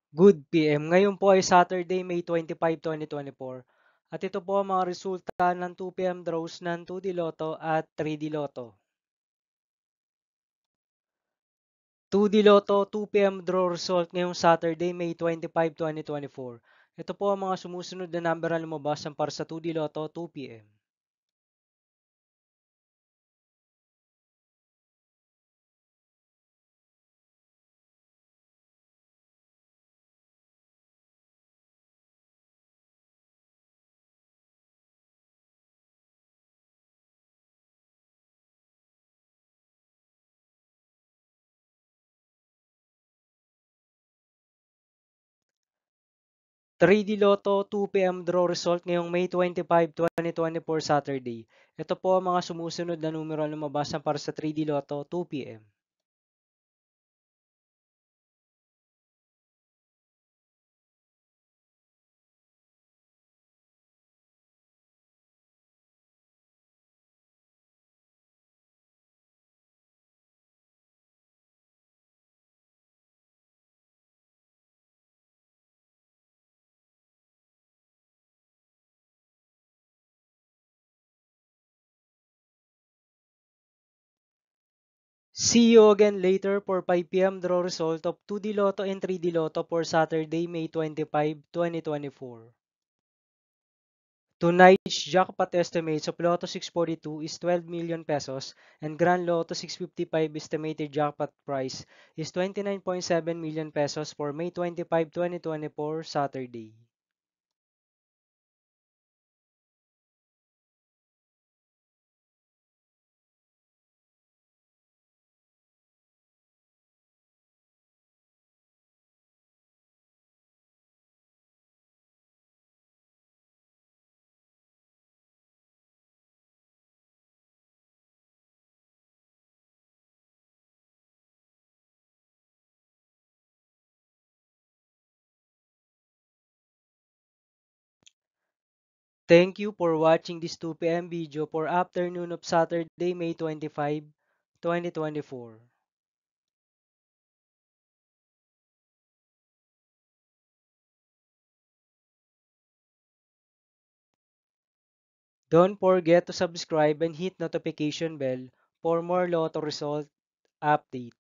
Good PM. Ngayon po ay Saturday, May 25, 2024. At ito po ang mga resulta ng 2 PM draws ng 2D Lotto at 3D Lotto. 2D Lotto 2 PM draw result ngayong Saturday, May 25, 2024. Ito po ang mga sumusunod na number na lumabas para sa 2D Lotto 2 PM. 3D Lotto 2 PM draw result ngayong May 25, 2024 Saturday. Ito po ang mga sumusunod na numero na lumabas para sa 3D Lotto 2 PM. 'See you again later for 5 PM draw result of 2D Lotto and 3D Lotto for Saturday, May 25, 2024. Tonight's jackpot estimates of Lotto 642 is 12 million pesos and Grand Lotto 655 estimated jackpot price is 29.7 million pesos for May 25, 2024 Saturday. Thank you for watching this 2 PM video for afternoon of Saturday, May 25, 2024. Don't forget to subscribe and hit notification bell for more Lotto result update.